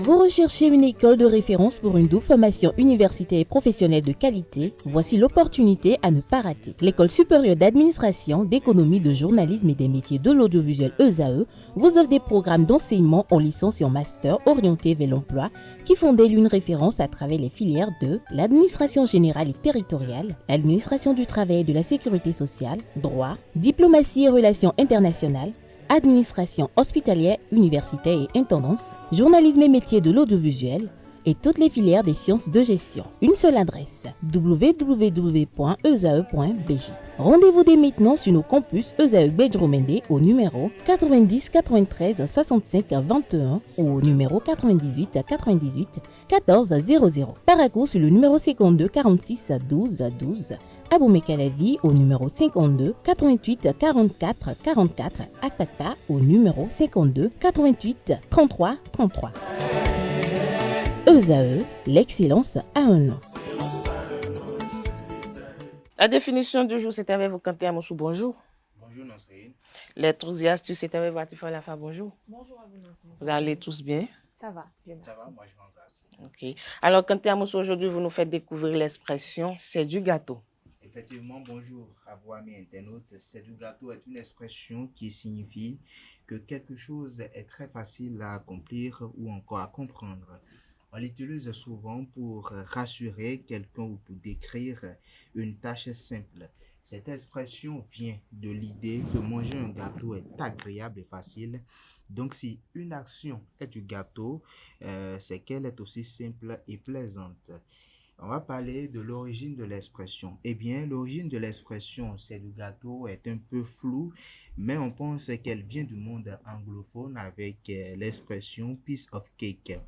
Vous recherchez une école de référence pour une double formation universitaire et professionnelle de qualité? Voici l'opportunité à ne pas rater. L'École supérieure d'administration, d'économie, de journalisme et des métiers de l'audiovisuel ESAE vous offre des programmes d'enseignement en licence et en master orientés vers l'emploi qui font d'elle une référence à travers les filières de l'administration générale et territoriale, l'administration du travail et de la sécurité sociale, droit, diplomatie et relations internationales, administration hospitalière, universitaire et intendance, journalisme et métiers de l'audiovisuel et toutes les filières des sciences de gestion. Une seule adresse, www.esae.bj. Rendez-vous dès maintenant sur nos campus ESAE Bedjromende au numéro 90 93 65 21 ou au numéro 98 98 14 00. Paracourt sur le numéro 52 46 12 12. Aboumé-Calavi au numéro 52 88 44 44. Akpakpa au numéro 52 88 33 33. ESAE, l'excellence a un nom. La définition du jour, c'est avec vous, Kanté Amoussou, bonjour. Bonjour, Nasrine. Les trucs et astuces, c'est avec vous, Atifa Lafa, bonjour. Bonjour à vous, Nasrine. Vous allez tous bien? Ça va, Dieu merci. Ça va, moi je m'en passe. Ok. Alors, Kanté Amoussou, aujourd'hui, vous nous faites découvrir l'expression « c'est du gâteau ». Effectivement, bonjour à vous, amis internautes. C'est du gâteau est une expression qui signifie que quelque chose est très facile à accomplir ou encore à comprendre. On l'utilise souvent pour rassurer quelqu'un ou pour décrire une tâche simple. Cette expression vient de l'idée que manger un gâteau est agréable et facile. Donc, si une action est du gâteau, c'est qu'elle est aussi simple et plaisante. On va parler de l'origine de l'expression. Eh bien, l'origine de l'expression c'est du gâteau est un peu floue, mais on pense qu'elle vient du monde anglophone avec l'expression piece of cake.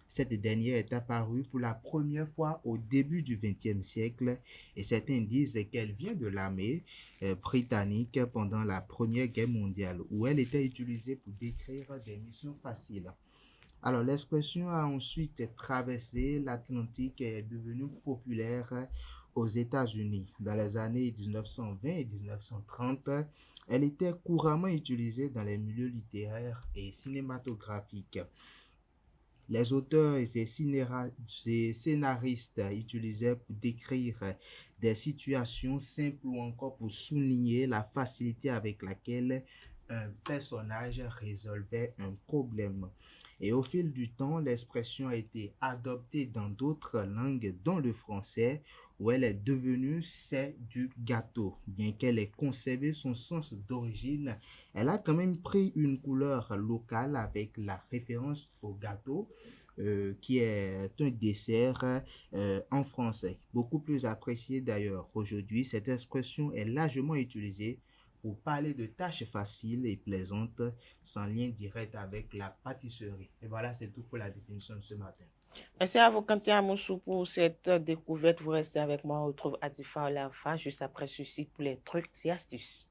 Cette dernière est apparue pour la première fois au début du XXe siècle et certains disent qu'elle vient de l'armée britannique pendant la Première Guerre mondiale où elle était utilisée pour décrire des missions faciles. Alors, l'expression a ensuite traversé l'Atlantique et est devenue populaire aux États-Unis. Dans les années 1920 et 1930, elle était couramment utilisée dans les milieux littéraires et cinématographiques. Les auteurs et ces scénaristes utilisaient pour décrire des situations simples ou encore pour souligner la facilité avec laquelle un personnage résolvait un problème. Et au fil du temps, l'expression a été adoptée dans d'autres langues, dont le français, où elle est devenue c'est du gâteau. Bien qu'elle ait conservé son sens d'origine, elle a quand même pris une couleur locale avec la référence au gâteau, qui est un dessert en français. Beaucoup plus apprécié d'ailleurs aujourd'hui, cette expression est largement utilisée pour parler de tâches faciles et plaisantes sans lien direct avec la pâtisserie. Et voilà, c'est tout pour la définition de ce matin. Merci à vous, Kanté Amoussou, pour cette découverte. Vous restez avec moi. On retrouve Atifa Lafa juste après ceci pour les trucs et astuces.